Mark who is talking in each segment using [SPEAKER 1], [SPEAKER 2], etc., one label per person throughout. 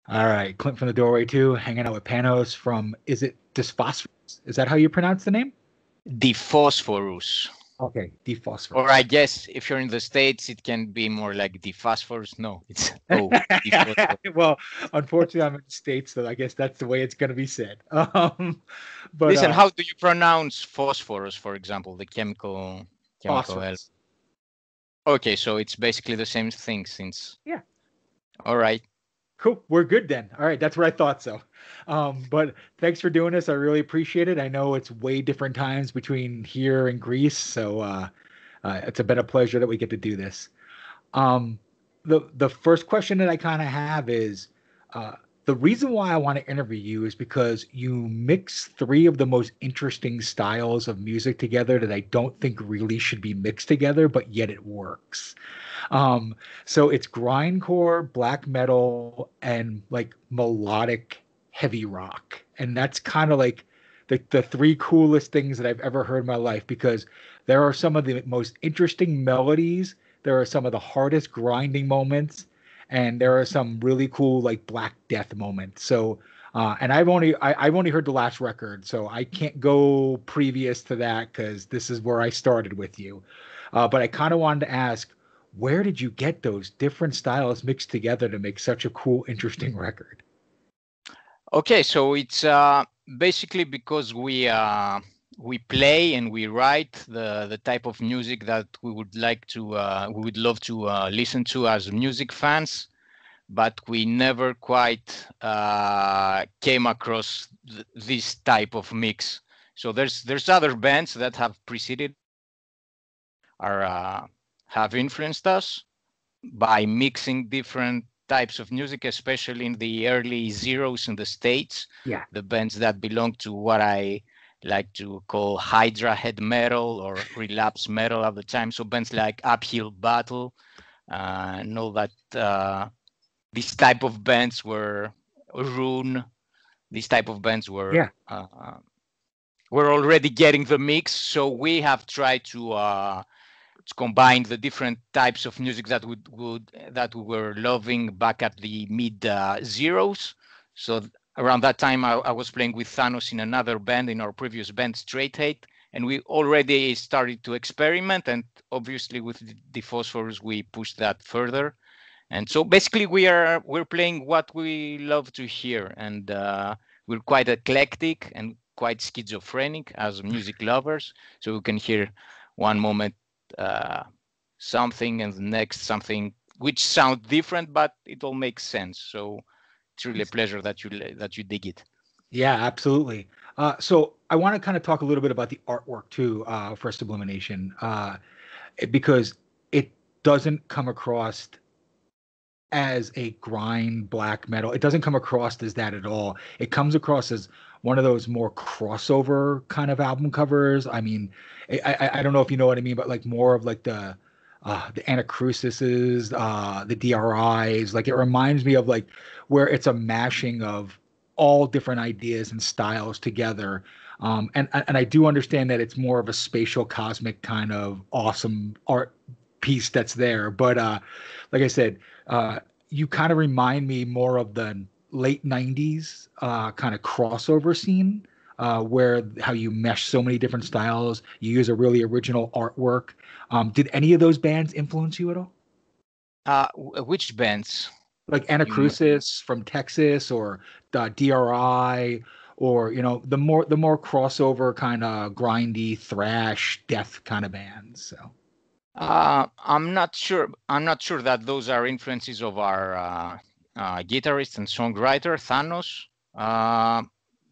[SPEAKER 1] All right, Clint from the doorway too, hanging out with Panos from, is it DEPHOSPHORUS? Is that how you pronounce the name?
[SPEAKER 2] DEPHOSPHORUS.
[SPEAKER 1] Okay,
[SPEAKER 2] Or I
[SPEAKER 1] DEPHOSPHORUS.
[SPEAKER 2] guess if you're in the States, it can be more like DEPHOSPHORUS. No, it's DEPHOSPHORUS.
[SPEAKER 1] Well, unfortunately, I'm in the States, so I guess that's the way it's going to be said. But
[SPEAKER 2] Listen, how do you pronounce phosphorus, for example, the chemical element?
[SPEAKER 1] phosphorus.
[SPEAKER 2] Okay, so it's basically the same thing since.
[SPEAKER 1] Yeah.
[SPEAKER 2] All right.
[SPEAKER 1] Cool. We're good then. All right. That's what I thought so. But thanks for doing this. I really appreciate it. I know it's way different times between here and Greece, so it's been a pleasure that we get to do this. Um, the first question that I kind of have is uh, the reason why I want to interview you is because you mix three of the most interesting styles of music together that I don't think really should be mixed together, but yet it works. So it's grindcore, black metal, and like melodic heavy rock. And that's kind of like the three coolest things that I've ever heard in my life because there are some of the most interesting melodies, there are some of the hardest grinding moments, and there are some really cool like Black Death moments. So and I've only heard the last record, so I can't go previous to that because this is where I started with you. But I kind of wanted to ask, where did you get those different styles mixed together to make such a cool, interesting record?
[SPEAKER 2] Okay, so it's basically because we play and we write the type of music that we would like to we would love to listen to as music fans, but we never quite came across this type of mix. So there's other bands that have preceded are have influenced us by mixing different types of music, especially in the early zeros in the States,
[SPEAKER 1] Yeah.
[SPEAKER 2] the bands that belong to what I like to call Hydra head metal or relapse metal at the time. So bands like Uphill Battle and all that. These type of bands were Rune. These type of bands
[SPEAKER 1] Yeah.
[SPEAKER 2] were already getting the mix. So we have tried to combine the different types of music that that we were loving back at the mid zeros. So around that time, I was playing with Thanos in another band, in our previous band, Straight Hate, and we already started to experiment. And obviously, with the Phosphorus, we pushed that further. And so basically, we're playing what we love to hear, and we're quite eclectic and quite schizophrenic as music lovers. So we can hear one moment uh, something and the next something which sound different, but it all makes sense. So it's really a pleasure that you dig it.
[SPEAKER 1] Yeah, absolutely. So I want to kind of talk a little bit about the artwork too for Sublimination, because it doesn't come across as a grind black metal. It doesn't come across as that at all. It comes across as one of those more crossover kind of album covers. I mean, I don't know if you know what I mean, but like more of like the Anacrusises, the DRIs. Like it reminds me of like where it's a mashing of all different ideas and styles together. And I do understand that it's more of a spatial cosmic kind of awesome art piece that's there. But like I said, you kind of remind me more of the late 90s kind of crossover scene where how you mesh so many different styles. You use a really original artwork. Did any of those bands influence you at all?
[SPEAKER 2] Which bands?
[SPEAKER 1] Like
[SPEAKER 2] You
[SPEAKER 1] Anacrusis from Texas or DRI or the more crossover kind of grindy thrash death kind of bands. So
[SPEAKER 2] I'm not sure. I'm not sure that those are influences of our guitarist and songwriter Thanos. Uh,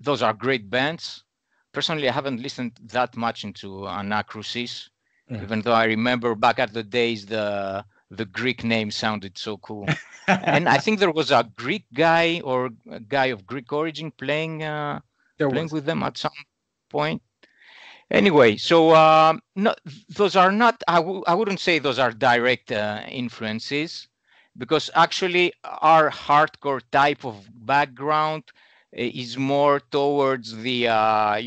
[SPEAKER 2] those are great bands. Personally, I haven't listened that much into Anacrusis,
[SPEAKER 1] yeah.
[SPEAKER 2] even though I remember back at the days the Greek name sounded so cool. And I think there was a Greek guy or a guy of Greek origin
[SPEAKER 1] There
[SPEAKER 2] playing
[SPEAKER 1] was.
[SPEAKER 2] with them at some point. Anyway, so no, those are not. I wouldn't say those are direct influences, because actually our hardcore type of background is more towards the uh,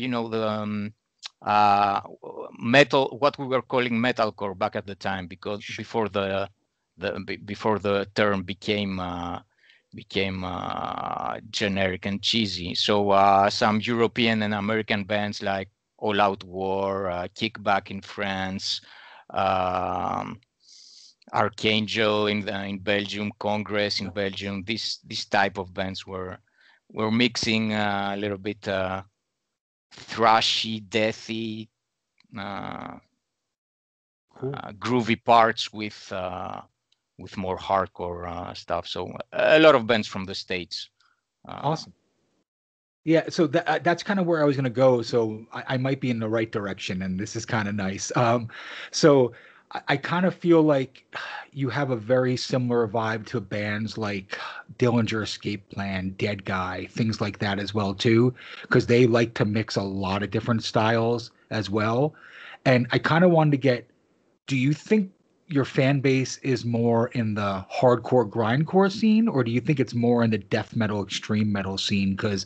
[SPEAKER 2] metal, what we were calling metalcore back at the time, because before the term became became generic and cheesy. So some European and American bands like All Out War, Kickback in France, um, Archangel in Belgium, Congress in Belgium. This type of bands were mixing a little bit thrashy, deathy,
[SPEAKER 1] Cool.
[SPEAKER 2] groovy parts with more hardcore stuff. So a lot of bands from the States.
[SPEAKER 1] Awesome. Yeah, so that's kind of where I was going to go. So I might be in the right direction, and this is kind of nice. So I kind of feel like you have a very similar vibe to bands like Dillinger Escape Plan, Dead Guy, things like that as well too, because they like to mix a lot of different styles as well. And I kind of wanted to get, do you think your fan base is more in the hardcore grindcore scene, or do you think it's more in the death metal extreme metal scene? Because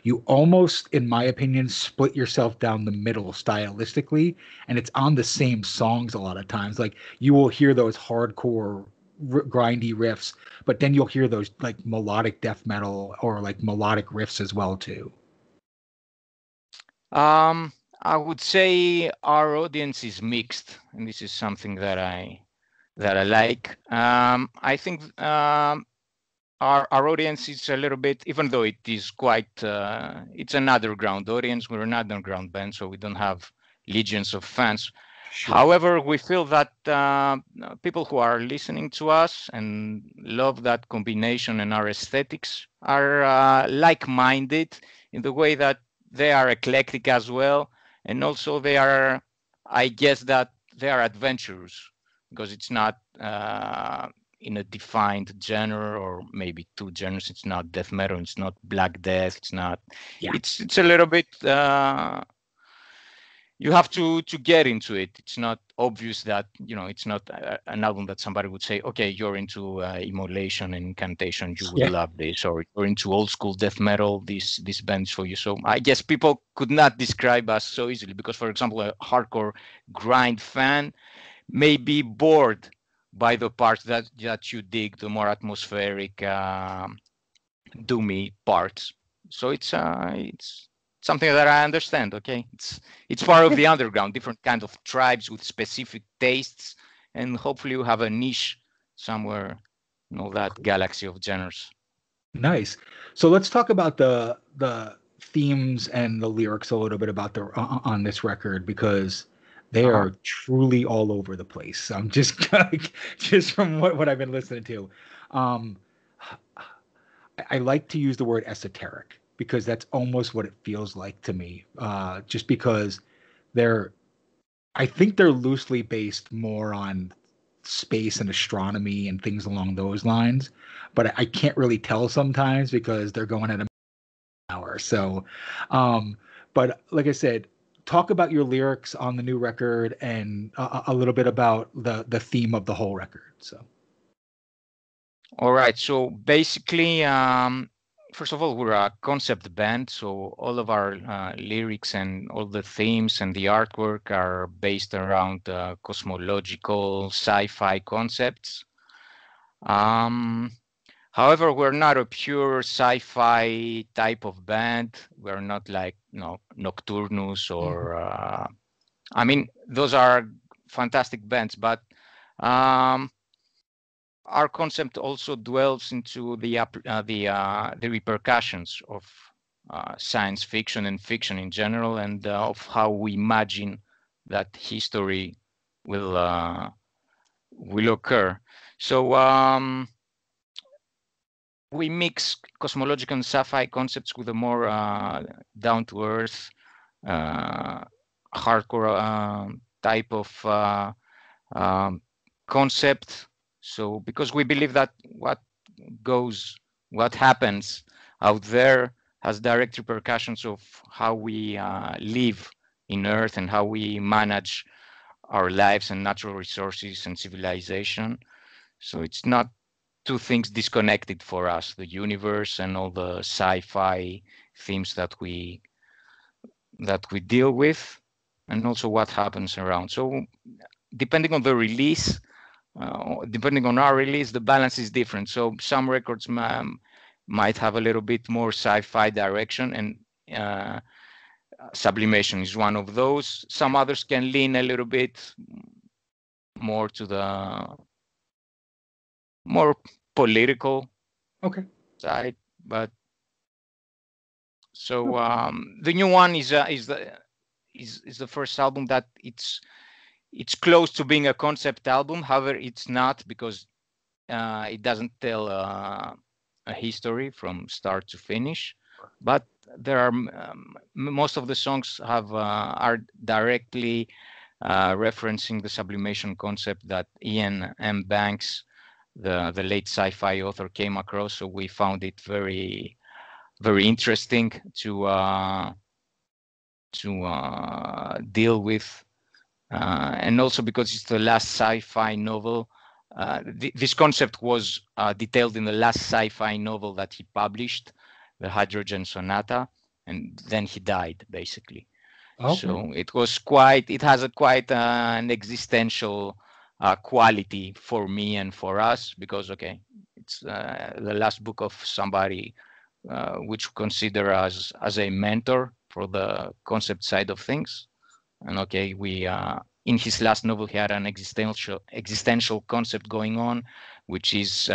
[SPEAKER 1] you almost, in my opinion, split yourself down the middle stylistically, and it's on the same songs a lot of times. Like you will hear those hardcore grindy riffs, but then you'll hear those like melodic death metal or like melodic riffs as well too.
[SPEAKER 2] I would say our audience is mixed, and this is something that I like. I think our audience is a little bit, even though it is quite, it's an underground audience. We're an underground band, so we don't have legions of fans.
[SPEAKER 1] Sure.
[SPEAKER 2] However, we feel that people who are listening to us and love that combination and our aesthetics are like-minded in the way that they are eclectic as well. And also they are, I guess that they are adventurous because it's not in a defined genre or maybe two genres. It's not death metal, it's not black death, it's not, it's a little bit, you have to get into it. It's not obvious that, it's not an album that somebody would say, okay, you're into immolation and incantation, you would love this, or you're into old school death metal, this band's for you. So I guess people could not describe us so easily because, for example, a hardcore grind fan may be bored by the parts that you dig, the more atmospheric, doomy parts. So it's something that I understand. Okay, it's part of the underground, different kinds of tribes with specific tastes, and hopefully you have a niche somewhere in all that galaxy of genres.
[SPEAKER 1] Nice. So let's talk about the themes and the lyrics a little bit about the on this record because they are truly all over the place. I'm just just from what I've been listening to. Um, I like to use the word esoteric because that's almost what it feels like to me. Just because they're, I think they're loosely based more on space and astronomy and things along those lines, but I can't really tell sometimes because they're going at an hour. So, but like I said, talk about your lyrics on the new record and a little bit about the theme of the whole record. So.
[SPEAKER 2] All right. So basically, first of all, we're a concept band. So all of our lyrics and all the themes and the artwork are based around cosmological sci-fi concepts. However, we're not a pure sci-fi type of band. We're not like, Nocturnus or, I mean, those are fantastic bands, but our concept also dwells into the repercussions of science fiction and fiction in general, and of how we imagine that history will occur. So we mix cosmological and sci-fi concepts with a more down-to-earth, hardcore type of concept. So because we believe that what happens out there has direct repercussions of how we live in Earth and how we manage our lives and natural resources and civilization. So it's not two things disconnected for us, the universe and all the sci-fi themes that we deal with, and also what happens around. So depending on the release, depending on our release, the balance is different. So some records might have a little bit more sci-fi direction, and Sublimation is one of those. Some others can lean a little bit more to the more political side, but so the new one is the first album that it's close to being a concept album. However, it's not, because it doesn't tell a history from start to finish. But there are most of the songs are directly referencing the sublimation concept that Ian M. Banks, the late sci-fi author, came across. So we found it very, very interesting to deal with, and also because it's the last sci-fi novel. This concept was detailed in the last sci-fi novel that he published, The Hydrogen Sonata, and then he died, basically. So it has quite an existential quality for me and for us, because it's the last book of somebody which we consider as a mentor for the concept side of things. And we in his last novel, he had an existential concept going on, which is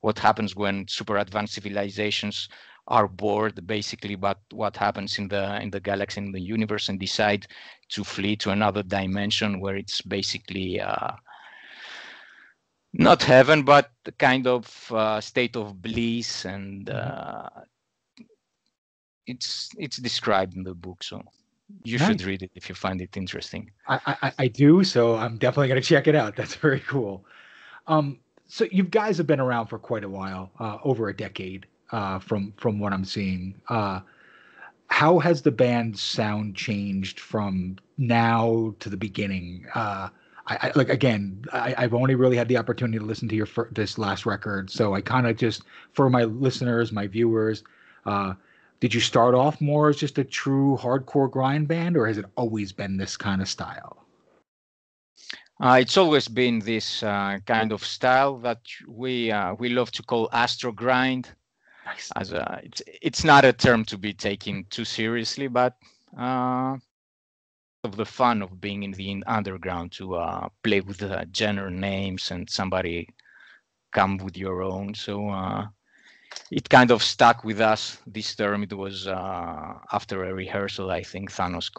[SPEAKER 2] what happens when super advanced civilizations are bored, basically, but what happens in the galaxy, in the universe, and decide to flee to another dimension where it's basically not heaven, but the kind of state of bliss, and it's described in the book. So you should read it if you find it interesting.
[SPEAKER 1] I do, so I'm definitely going to check it out. That's very cool. So you guys have been around for quite a while, over a decade, from what I'm seeing. How has the band's sound changed from now to the beginning? I've only really had the opportunity to listen to this last record, so I kind of just, for my listeners, my viewers, did you start off more as just a true hardcore grind band, or has it always been this kind of style?
[SPEAKER 2] It's always been this kind of style that we love to call astro grind.
[SPEAKER 1] Nice.
[SPEAKER 2] It's not a term to be taken too seriously, but of the fun of being in the underground, to play with the genre names and somebody come with your own. So it kind of stuck with us, this term. It was after a rehearsal, I think Panos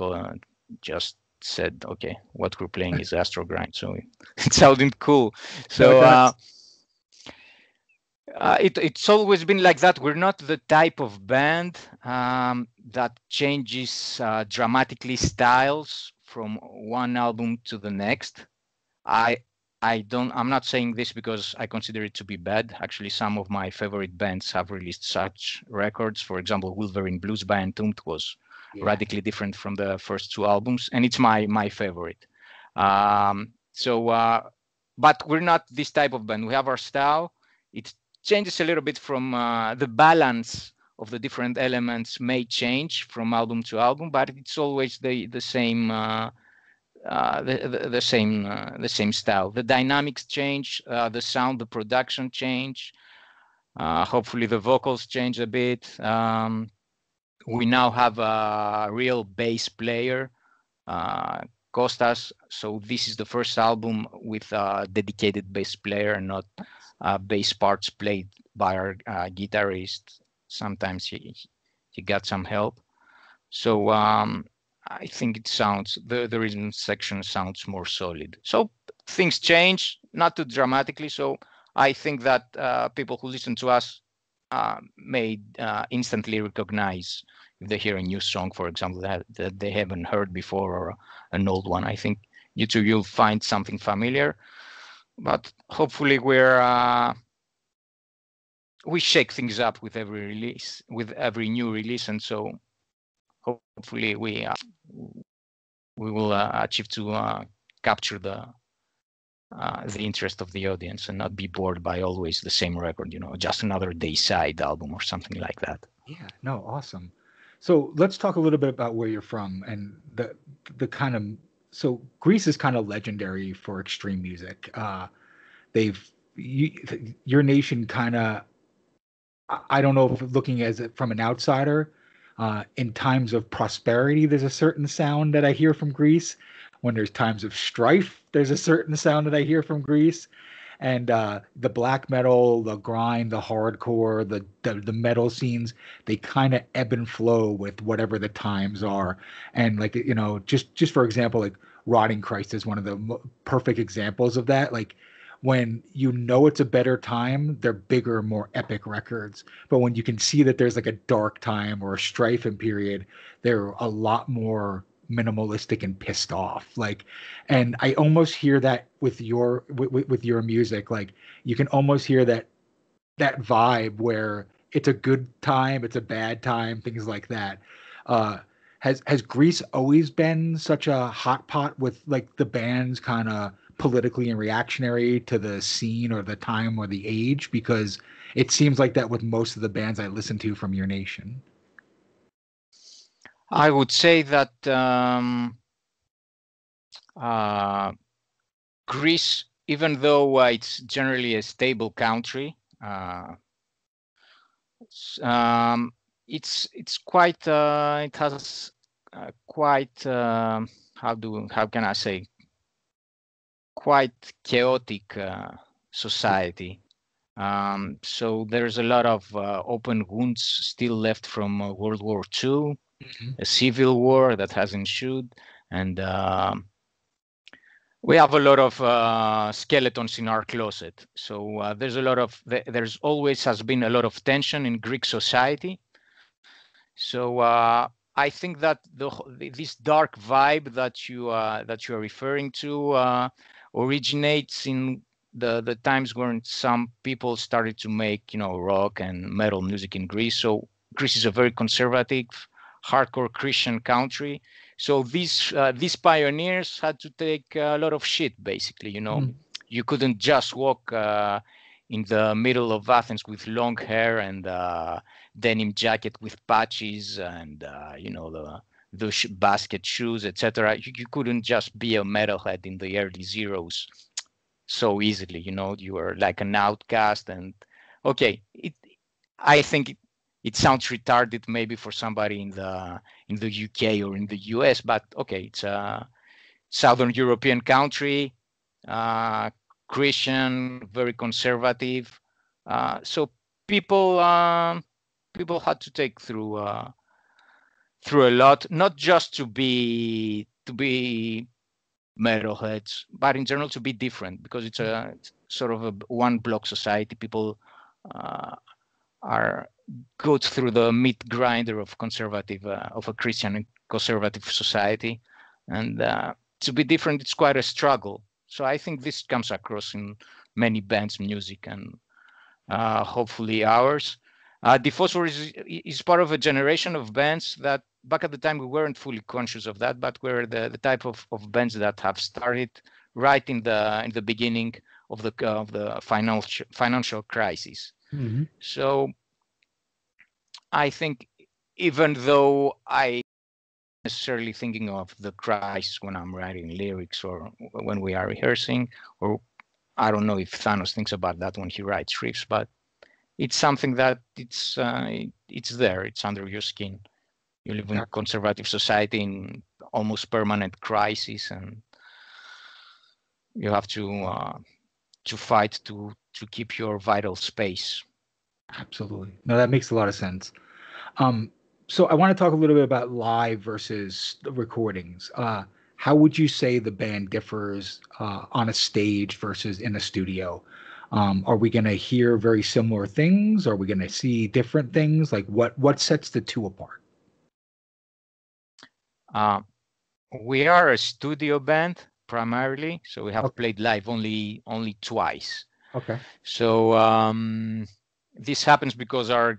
[SPEAKER 2] just said, okay, what we're playing is astro grind. So it sounded cool. So it's always been like that. We're not the type of band that changes dramatically styles from one album to the next. I'm not saying this because I consider it to be bad. Actually, some of my favorite bands have released such records. For example, Wolverine Blues by Entombed was radically different from the first two albums, and it's my favorite. But we're not this type of band. We have our style. It changes a little bit from the balance of the different elements may change from album to album, but it's always the same. The same style. The dynamics change, the sound, the production change. Hopefully the vocals change a bit. We now have a real bass player, Kostas. So this is the first album with a dedicated bass player, and not bass parts played by our guitarist. Sometimes he got some help. So I think it sounds, the rhythm section sounds more solid. So things change, not too dramatically. So I think that people who listen to us may instantly recognize if they hear a new song, for example, that they haven't heard before, or an old one. I think you'll find something familiar. But hopefully we shake things up with every release, with every new release, and so hopefully we will achieve to capture the interest of the audience and not be bored by always the same record, just another Dayside album or something like that.
[SPEAKER 1] Yeah, no, awesome. So let's talk a little bit about where you're from, and the kind of, so Greece is kind of legendary for extreme music. Your nation kind of I don't know if looking as it from an outsider, in times of prosperity, there's a certain sound that I hear from Greece. When there's times of strife, there's a certain sound that I hear from Greece. And the black metal, the grind, the hardcore, the metal scenes, they kind of ebb and flow with whatever the times are. And like just for example, like Rotting Christ is one of the perfect examples of that. Like when you know it's a better time, they're bigger, more epic records. But when you can see that there's like a dark time or a strifing period, they're a lot more minimalistic and pissed off. Like, and I almost hear that with with your music. Like, you can almost hear that vibe where it's a good time, it's a bad time, things like that. Uh, has Greece always been such a hot pot with like the bands kind of politically and reactionary to the scene or the time or the age? Because it seems like that with most of the bands I listen to from your nation.
[SPEAKER 2] I would say that uh, Greece, even though it's generally a stable country, it's quite it has quite how can I say, quite chaotic society. So there's a lot of open wounds still left from World War II, a civil war that has ensued, and we have a lot of skeletons in our closet. So there's always has been a lot of tension in Greek society. So I think that this dark vibe that you are referring to originates in the times when some people started to make rock and metal music in Greece. So Greece is a very conservative, hardcore Christian country. So these pioneers had to take a lot of shit, basically. You couldn't just walk in the middle of Athens with long hair and denim jacket with patches and the basket shoes, etc. You couldn't just be a metalhead in the early zeros so easily. You were like an outcast. And okay, I think it sounds retarded maybe for somebody in the UK or in the US, but okay, it's a Southern European country, Christian, very conservative. So people people had to take through a lot, not just to be metalheads, but in general to be different, because it's sort of a one block society. People are go through the meat grinder of of a Christian and conservative society, and to be different, it's quite a struggle. So I think this comes across in many bands' music, and hopefully ours. DEPHOSPHORUS is part of a generation of bands that back at the time we weren't fully conscious of that, but we're the type of bands that have started right in the beginning of the financial crisis.
[SPEAKER 1] Mm-hmm.
[SPEAKER 2] So I think, even though I necessarily thinking of the crisis when I'm writing lyrics or when we are rehearsing, or I don't know if Panos thinks about that when he writes riffs, but it's something that it's there. It's under your skin. You live in a conservative society in almost permanent crisis, and you have to fight to keep your vital space.
[SPEAKER 1] Absolutely. No, that makes a lot of sense. So I want to talk a little bit about live versus the recordings. How would you say the band differs on a stage versus in a studio? Are we going to hear very similar things? Are we going to see different things? Like what sets the two apart?
[SPEAKER 2] We are a studio band primarily, so we have
[SPEAKER 1] Okay.
[SPEAKER 2] played live only twice.
[SPEAKER 1] Okay.
[SPEAKER 2] So this happens because our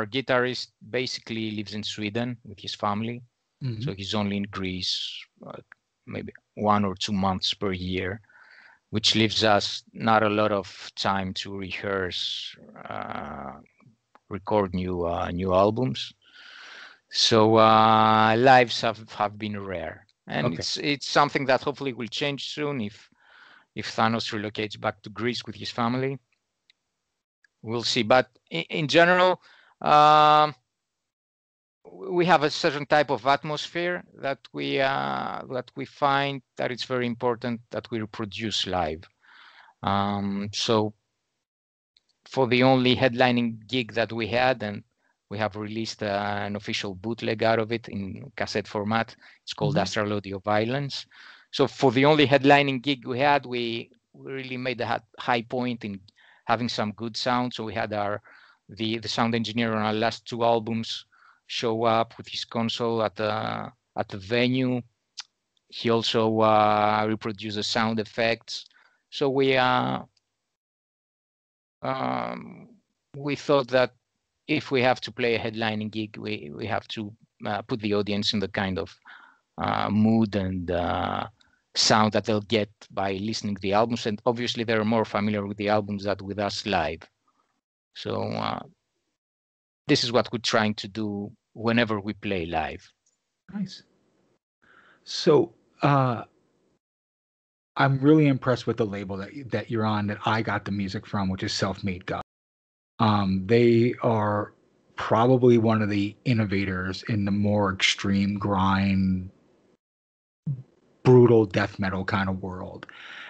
[SPEAKER 2] guitarist basically lives in Sweden with his family,
[SPEAKER 1] Mm-hmm.
[SPEAKER 2] so he's only in Greece maybe 1 or 2 months per year, which leaves us not a lot of time to rehearse, record new albums. So lives have been rare, and
[SPEAKER 1] Okay.
[SPEAKER 2] it's something that hopefully will change soon if Panos relocates back to Greece with his family. we'll see. But in general, we have a certain type of atmosphere that we find that it's very important that we reproduce live. So for the only headlining gig that we had, and we have released an official bootleg out of it in cassette format. It's called Astral Audio Violence. So for the only headlining gig we had, we really made a high point in having some good sound. So we had the sound engineer on our last two albums show up with his console at the venue. He also reproduced the sound effects. So we thought that if we have to play a headlining gig, we have to put the audience in the kind of mood and sound that they'll get by listening to the albums. And obviously, they're more familiar with the albums than with us live. So this is what we're trying to do whenever we play live.
[SPEAKER 1] Nice. So I'm really impressed with the label that you're on, that I got the music from, which is Self-Made God. They are probably one of the innovators in the more extreme grind, brutal death metal kind of world.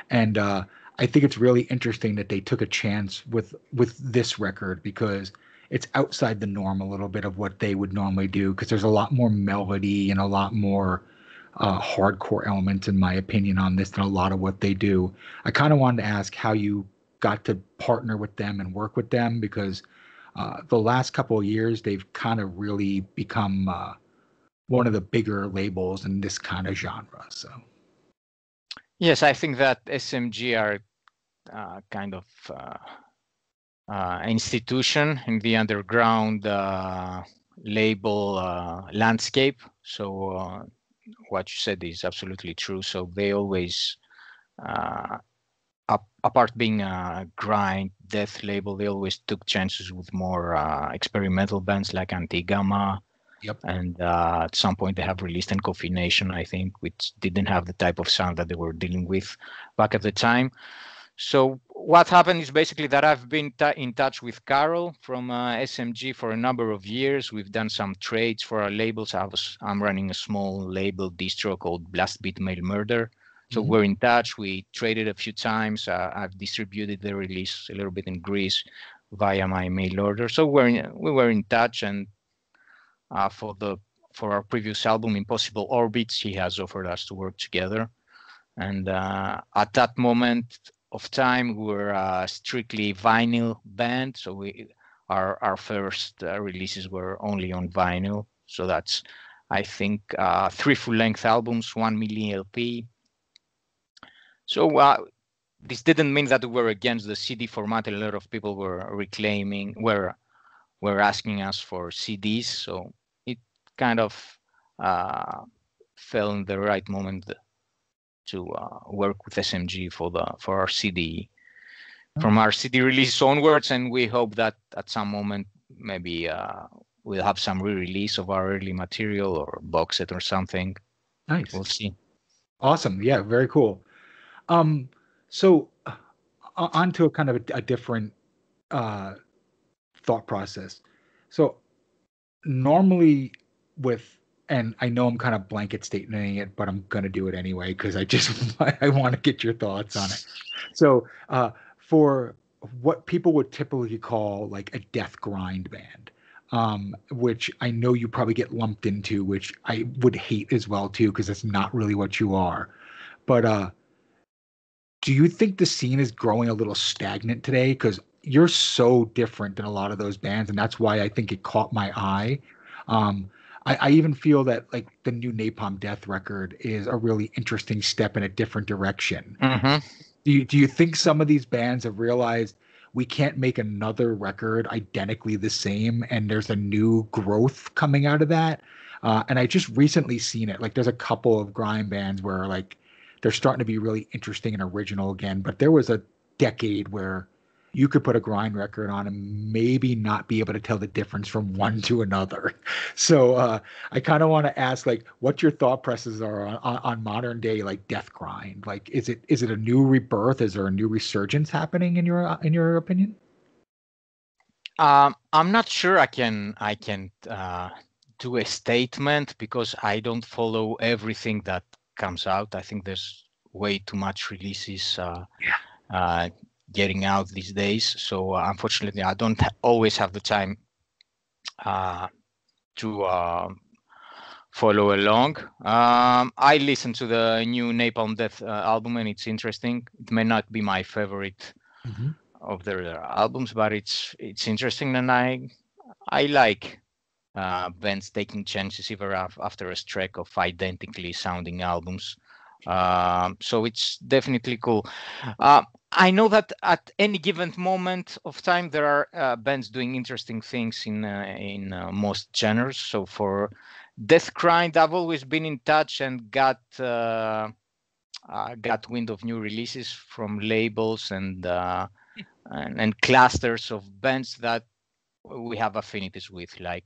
[SPEAKER 1] And I think it's really interesting that they took a chance with this record, because it's outside the norm a little bit of what they would normally do, because there's a lot more melody and a lot more hardcore elements, in my opinion, on this than a lot of what they do. I kind of wanted to ask how you got to partner with them and work with them, because the last couple of years they've kind of really become one of the bigger labels in this kind of genre. So
[SPEAKER 2] yes, I think that SMG are kind of institution in the underground label landscape. So what you said is absolutely true. So they always, apart being a grind death label, they always took chances with more experimental bands like Anti-Gamma.
[SPEAKER 1] Yep.
[SPEAKER 2] And at some point they have released Confination, I think, which didn't have the type of sound that they were dealing with back at the time. So what happened is basically that I've been in touch with Carol from SMG for a number of years. We've done some trades for our labels. I'm running a small label distro called Blast Beat Mail Murder. So we're in touch. We traded a few times. I've distributed the release a little bit in Greece via my mail order. So we were in touch, and for our previous album, Impossible Orbits, he has offered us to work together. And at that moment of time, we were a strictly vinyl band. So our first releases were only on vinyl. So that's, I think, 3 full-length albums, 1 mini LP. So this didn't mean that we were against the CD format. A lot of people were were asking us for CDs. So it kind of fell in the right moment to work with SMG for our CD, from our CD release onwards. And we hope that at some moment maybe we'll have some re-release of our early material or box set or something.
[SPEAKER 1] Nice.
[SPEAKER 2] We'll see.
[SPEAKER 1] Awesome. Yeah, very cool. So onto a kind of a different thought process. So normally with, and I know I'm kind of blanket statementing it, but I'm going to do it anyway, because I want to get your thoughts on it. So for what people would typically call like a death grind band, which I know you probably get lumped into, which I would hate as well too, because that's not really what you are. But do you think the scene is growing a little stagnant today? Because you're so different than a lot of those bands, and that's why I think it caught my eye. I even feel that like the new Napalm Death record is a really interesting step in a different direction. Do you think some of these bands have realized we can't make another record identically the same, and there's a new growth coming out of that? And I just recently seen it. Like there's a couple of grind bands where like they're starting to be really interesting and original again. But there was a decade where you could put a grind record on and maybe not be able to tell the difference from one to another. So I kind of want to ask, like, what your thought processes are on modern day like death grind. Like, is it a new rebirth? Is there a new resurgence happening in your opinion?
[SPEAKER 2] I'm not sure I can do a statement because I don't follow everything that comes out. I think there's way too much releases getting out these days. So unfortunately, I don't always have the time to follow along. I listened to the new Napalm Death album, and it's interesting. It may not be my favorite of their albums, but it's interesting, and I like bands taking chances even after a streak of identically sounding albums. So it's definitely cool. I know that at any given moment of time, there are bands doing interesting things in most genres. So for Death Grind, I've always been in touch and got wind of new releases from labels and clusters of bands that we have affinities with, like,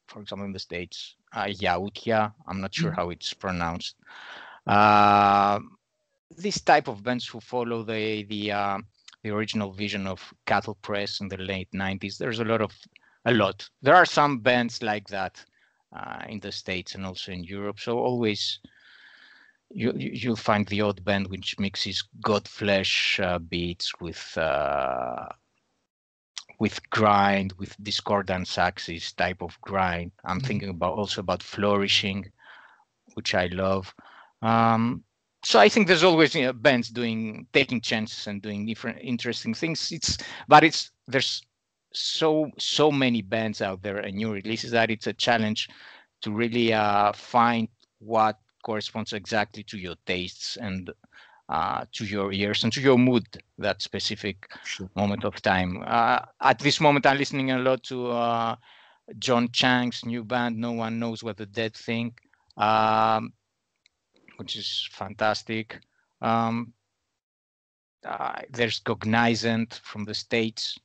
[SPEAKER 2] for example, in the States, Yautja. I'm not sure how it's pronounced. This type of bands who follow the original vision of Cattle Press in the late 90s. There's a lot. There are some bands like that in the States and also in Europe. So always you'll find the odd band which mixes Godflesh beats with grind, with discordant saxes type of grind. I'm thinking about Flourishing, which I love. So I think there's always bands taking chances and doing different interesting things. There's so many bands out there and new releases that it's a challenge to really find what corresponds exactly to your tastes and to your ears and to your mood that specific moment of time. At this moment, I'm listening a lot to John Chang's new band, No One Knows What the Dead Think, which is fantastic. There's Cognizant from the States.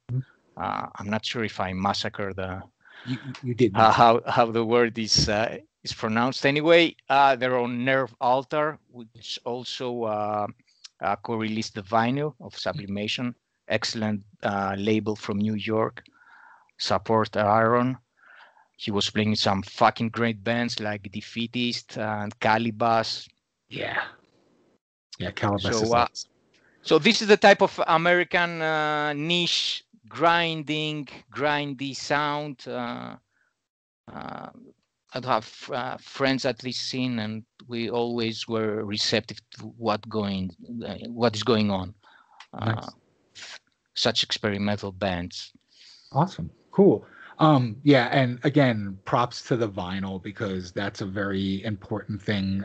[SPEAKER 2] I'm not sure if I massacred
[SPEAKER 1] you did
[SPEAKER 2] how the word is pronounced. Anyway, they're on Nerve Altar, which also co-released the vinyl of Sublimation. Excellent label from New York. Support Aaron. He was playing some fucking great bands like Defeatist and Calibas.
[SPEAKER 1] Yeah, Calibas is awesome.
[SPEAKER 2] So this is the type of American niche grindy sound. I'd have friends at this scene, and we always were receptive to what is going on.
[SPEAKER 1] Nice.
[SPEAKER 2] Such experimental bands.
[SPEAKER 1] Awesome, cool. Yeah, and again, props to the vinyl because that's a very important thing.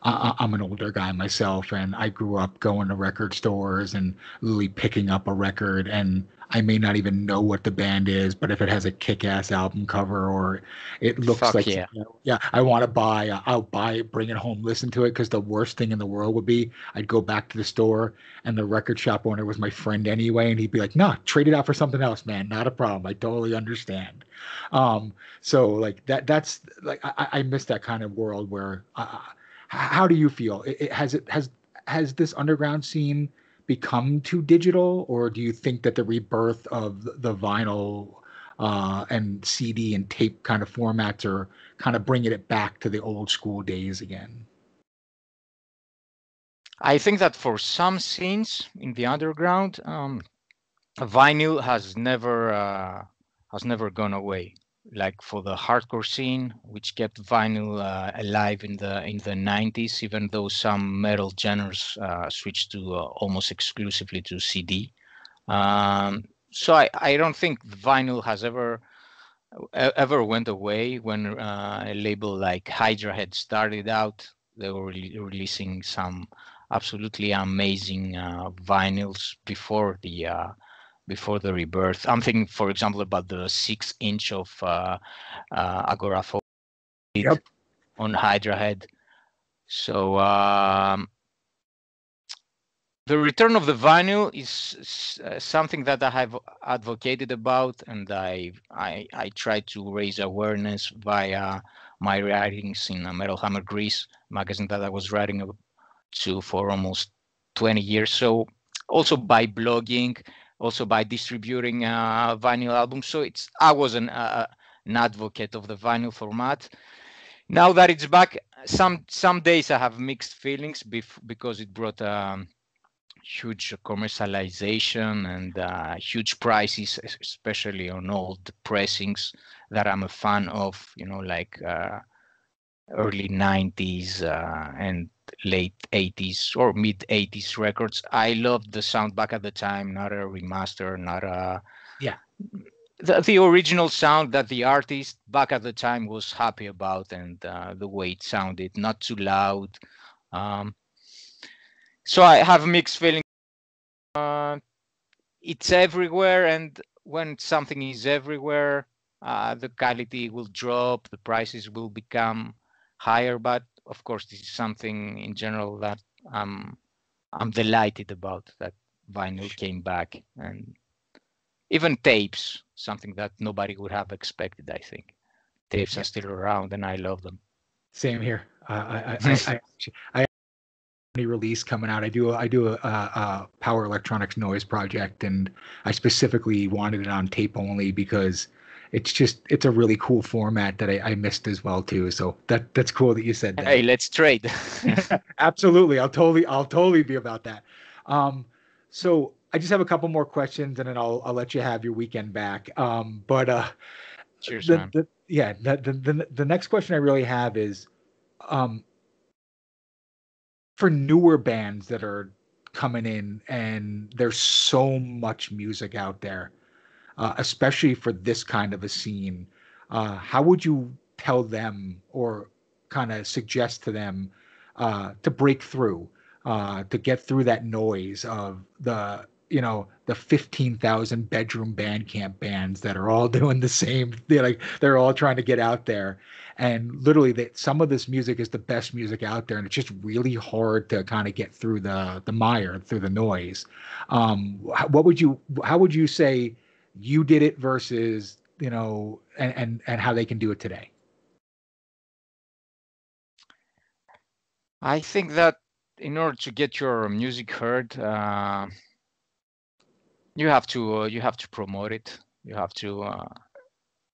[SPEAKER 1] I'm an older guy myself, and I grew up going to record stores and literally picking up a record, and I may not even know what the band is, but if it has a kick-ass album cover or it looks like, I want to buy, I'll buy it, bring it home, listen to it, because the worst thing in the world would be I'd go back to the store and the record shop owner was my friend anyway, and he'd be like, "No, trade it out for something else, man. Not a problem. I totally understand." So like that's like I miss that kind of world where. How do you feel? Has this underground scene become too digital, or do you think that the rebirth of the vinyl and CD and tape kind of formats are kind of bringing it back to the old school days again?
[SPEAKER 2] I think that for some scenes in the underground, vinyl has never gone away. Like for the hardcore scene, which kept vinyl alive in the 90s, even though some metal genres switched to almost exclusively to CD. So I don't think vinyl has ever went away. When a label like Hydra had started out, they were releasing some absolutely amazing vinyls before the rebirth. I'm thinking, for example, about the 6-inch of Agoraphobic on Hydra Head. So the return of the vinyl is something that I have advocated about, and I try to raise awareness via my writings in Metal Hammer Greece magazine that I was writing to for almost 20 years. So also by blogging, also by distributing vinyl albums. So I was an advocate of the vinyl format. Now that it's back, some days I have mixed feelings because it brought huge commercialization and huge prices, especially on old pressings that I'm a fan of, like early 90s and late 80s or mid 80s records. I loved the sound back at the time, not a remaster, not a the original sound that the artist back at the time was happy about, and the way it sounded, not too loud. So I have mixed feelings. It's everywhere, and when something is everywhere, the quality will drop, the prices will become higher. But of course, this is something in general that I'm delighted about, that vinyl came back, and even tapes, something that nobody would have expected. I think tapes are still around, and I love them.
[SPEAKER 1] Same here. I release coming out. I do a power electronics noise project, and I specifically wanted it on tape only because it's a really cool format that I missed as well too. So that's cool that you said that.
[SPEAKER 2] Hey, let's trade.
[SPEAKER 1] Absolutely. I'll totally be about that. So I just have a couple more questions, and then I'll let you have your weekend back.
[SPEAKER 2] Cheers, man.
[SPEAKER 1] The next question I really have is, for newer bands that are coming in, and there's so much music out there, especially for this kind of a scene, how would you tell them or kind of suggest to them to break through, to get through that noise of the 15,000 bedroom Bandcamp bands that are all doing the same? They're all trying to get out there, and literally some of this music is the best music out there, and it's just really hard to kind of get through the mire, through the noise. How would you say you did it versus, and how they can do it today?
[SPEAKER 2] I think that in order to get your music heard, you have to promote it. You have to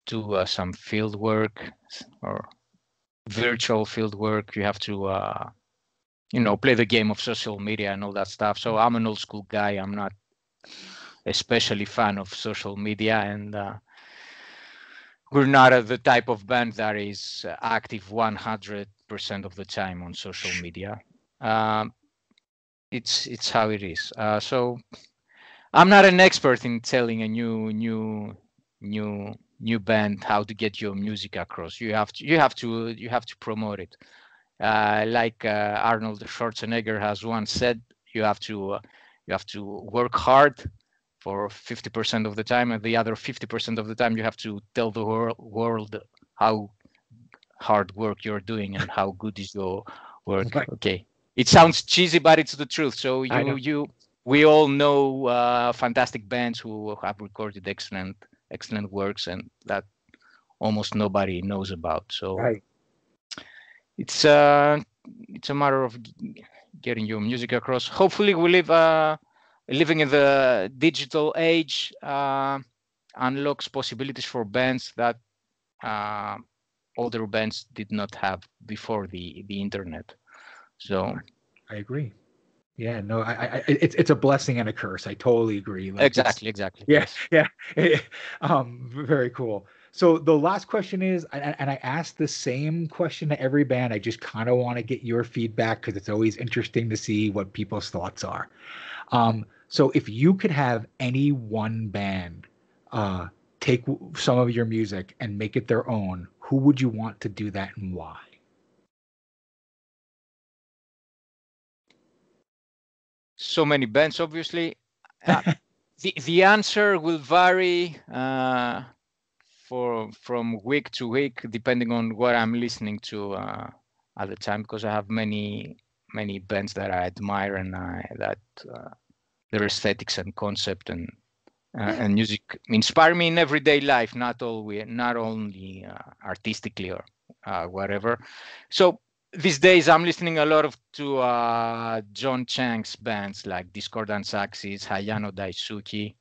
[SPEAKER 2] do some field work or virtual field work. You have to play the game of social media and all that stuff. So I'm an old school guy. I'm not especially fan of social media, and we're not the type of band that is active 100% of the time on social media. It's how it is. So I'm not an expert in telling a new band how to get your music across. You have to promote it. Like Arnold Schwarzenegger has once said, you have to work hard for 50% of the time, and the other 50% of the time you have to tell the world how hard work you're doing and how good is your work.
[SPEAKER 1] Right.
[SPEAKER 2] Okay, it sounds cheesy, but it's the truth. So we all know fantastic bands who have recorded excellent works, and that almost nobody knows about. So
[SPEAKER 1] Right.
[SPEAKER 2] it's a matter of getting your music across. Hopefully, we living in the digital age unlocks possibilities for bands that older bands did not have before the internet. So
[SPEAKER 1] I agree. Yeah, no, it's a blessing and a curse. I totally agree.
[SPEAKER 2] Exactly.
[SPEAKER 1] Yeah,
[SPEAKER 2] Yes.
[SPEAKER 1] yeah. Very cool. So the last question is, and I ask the same question to every band. I just kind of want to get your feedback because it's always interesting to see what people's thoughts are. So if you could have any one band take some of your music and make it their own, who would you want to do that and why?
[SPEAKER 2] So many bands, obviously. The answer will vary from week to week, depending on what I'm listening to at the time, because I have many bands that I admire and that their aesthetics and concept and music inspire me in everyday life, not only artistically or whatever. So these days I'm listening a lot to John Chang's bands like Discordance Axis, Hayano Daisuke.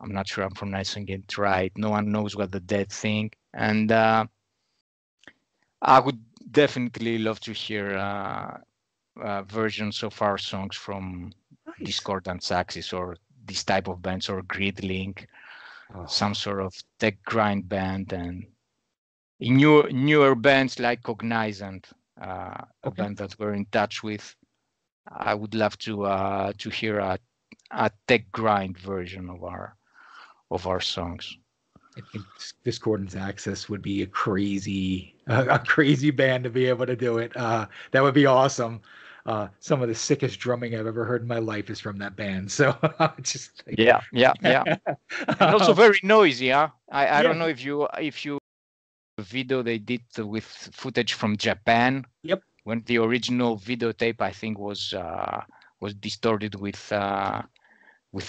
[SPEAKER 2] I'm not sure I'm pronouncing it right. No one knows what the dead think. And I would definitely love to hear versions of our songs from
[SPEAKER 1] Nice.
[SPEAKER 2] Discordant Axis or this type of bands, or Gridlink,
[SPEAKER 1] Oh,
[SPEAKER 2] some sort of tech grind band, and newer bands like Cognizant, a
[SPEAKER 1] okay.
[SPEAKER 2] band that we're in touch with. I would love to hear a tech grind version of our songs.
[SPEAKER 1] I think Discordance Access would be a crazy band to be able to do it. That would be awesome. Some of the sickest drumming I've ever heard in my life is from that band. So just like,
[SPEAKER 2] Yeah, and also very noisy. Huh? I
[SPEAKER 1] yeah,
[SPEAKER 2] don't know if you video they did with footage from Japan,
[SPEAKER 1] yep,
[SPEAKER 2] when the original videotape I think was distorted with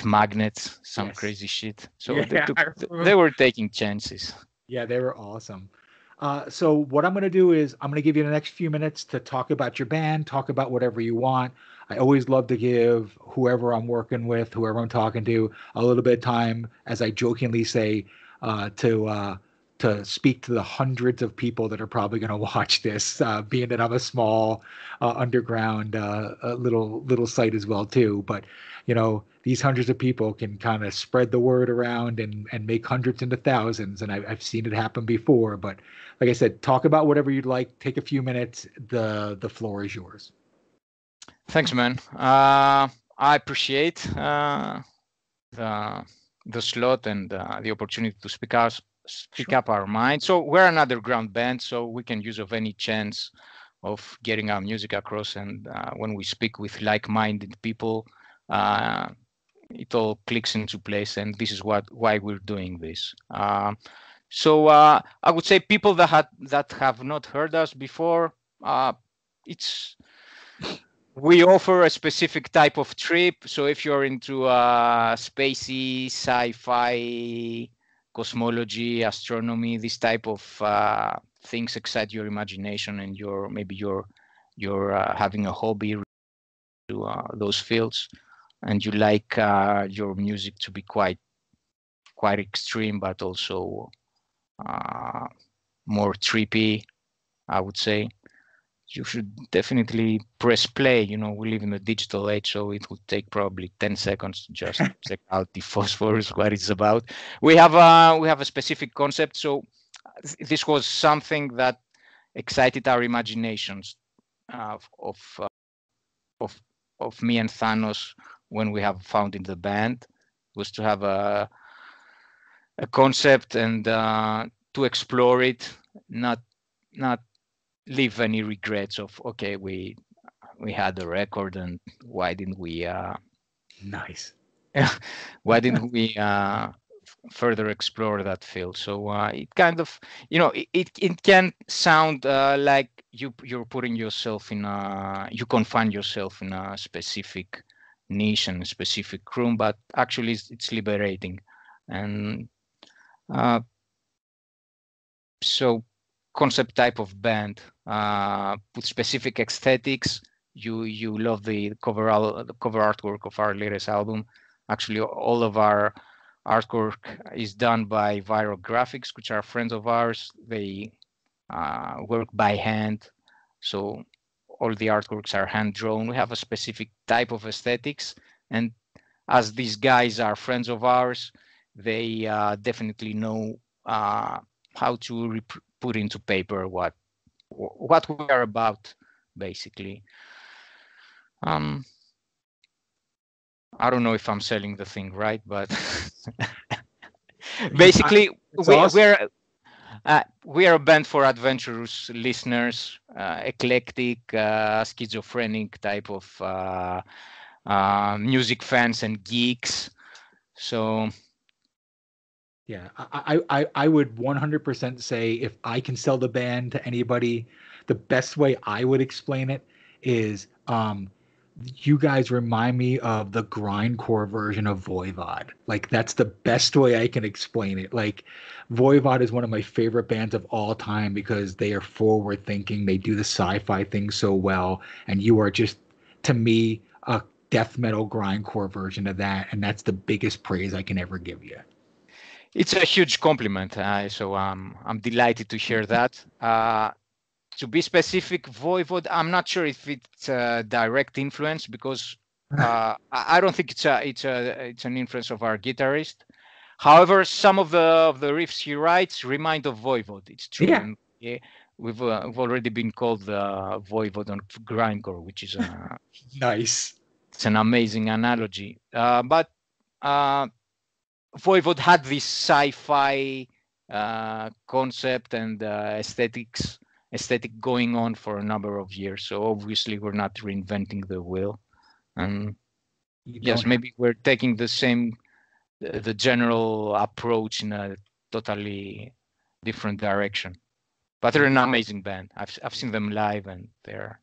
[SPEAKER 2] magnets, some
[SPEAKER 1] yes,
[SPEAKER 2] crazy shit. So
[SPEAKER 1] yeah.
[SPEAKER 2] they were taking chances.
[SPEAKER 1] Yeah, they were awesome. So what I'm going to do is I'm going to give you the next few minutes to talk about your band, talk about whatever you want. I always love to give whoever I'm working with, whoever I'm talking to, a little bit of time, as I jokingly say, uh, to uh, to speak to the hundreds of people that are probably going to watch this. Being that I'm a small underground little site as well too, but these hundreds of people can kind of spread the word around and make hundreds into thousands. And I've seen it happen before. But like I said, talk about whatever you'd like. Take a few minutes. The floor is yours.
[SPEAKER 2] Thanks, man. I appreciate the slot and the opportunity to speak
[SPEAKER 1] Sure.
[SPEAKER 2] up our mind. So we're an underground band, so we can use of any chance of getting our music across. And when we speak with like-minded people, uh, it all clicks into place. And this is why we're doing this. So I would say people that have not heard us before, it's we offer a specific type of trip. So if you're into spacey, sci-fi, cosmology, astronomy, this type of things excite your imagination, and you're having a hobby to those fields, and you like your music to be quite extreme, but also uh, more trippy, I would say. You should definitely press play. We live in a digital age, so it would take probably 10 seconds to just check out the phosphorus, what it's about. We have a specific concept. So this was something that excited our imaginations of of of me and Thanos when we have founded the band, was to have a concept and to explore it, not leave any regrets of, okay, we had a record, and why didn't we
[SPEAKER 1] Nice.
[SPEAKER 2] why didn't we further explore that field? So it kind of, it can sound like you're putting yourself you confine yourself in a specific niche and a specific room, but actually it's liberating. And uh, so concept type of band with specific aesthetics. You love the cover artwork of our latest album. Actually, all of our artwork is done by Viral Graphics, which are friends of ours. They work by hand, so all the artworks are hand drawn. We have a specific type of aesthetics, and as these guys are friends of ours, they definitely know how to put into paper what we are about, basically. I don't know if I'm selling the thing right, but basically
[SPEAKER 1] It's awesome.
[SPEAKER 2] we are a band for adventurous listeners, eclectic, schizophrenic type of music fans and geeks. So
[SPEAKER 1] Yeah, I would 100% say if I can sell the band to anybody, the best way I would explain it is you guys remind me of the grindcore version of Voivod. Like that's the best way I can explain it. Like Voivod is one of my favorite bands of all time because they are forward thinking. They do the sci-fi thing so well, and you are just to me a death metal grindcore version of that, and that's the biggest praise I can ever give you.
[SPEAKER 2] It's a huge compliment. So I'm delighted to hear that. To be specific, Voivod, I'm not sure if it's a direct influence because I don't think it's an influence of our guitarist. However, some of the riffs he writes remind of Voivod. It's true.
[SPEAKER 1] Yeah.
[SPEAKER 2] And yeah, we've already been called the Voivod on grindcore, which is
[SPEAKER 1] Nice.
[SPEAKER 2] it's an amazing analogy. But Voivod had this sci-fi concept and aesthetic going on for a number of years. So obviously we're not reinventing the wheel. And yes, maybe we're taking the general approach in a totally different direction. But they're an amazing band. I've seen them live and they're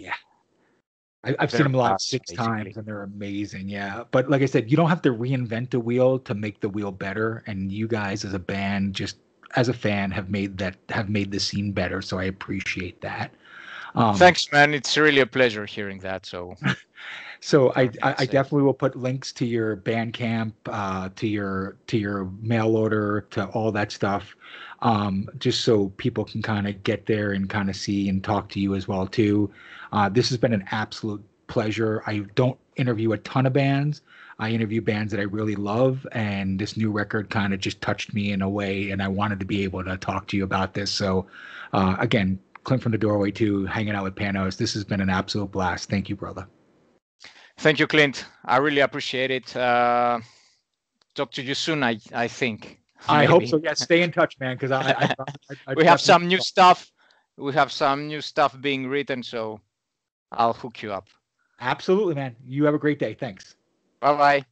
[SPEAKER 1] I've seen them live 6 times and they're amazing. Yeah. But like I said, you don't have to reinvent the wheel to make the wheel better. And you guys as a band, just as a fan, have made the scene better. So I appreciate that.
[SPEAKER 2] Thanks, man. It's really a pleasure hearing that. So
[SPEAKER 1] I definitely will put links to your Bandcamp, to your mail order, to all that stuff, just so people can kind of get there and kind of see and talk to you as well too. This has been an absolute pleasure. I don't interview a ton of bands. I interview bands that I really love, and this new record kind of just touched me in a way, and I wanted to be able to talk to you about this. So, again, Clint from the Doorway too, hanging out with Panos. This has been an absolute blast. Thank you, brother.
[SPEAKER 2] Thank you, Clint. I really appreciate it. Talk to you soon, I think.
[SPEAKER 1] I hope so. Yeah, stay in touch, man, because
[SPEAKER 2] we have some new stuff. We have some new stuff being written, so I'll hook you up.
[SPEAKER 1] Absolutely, man. You have a great day. Thanks.
[SPEAKER 2] Bye-bye.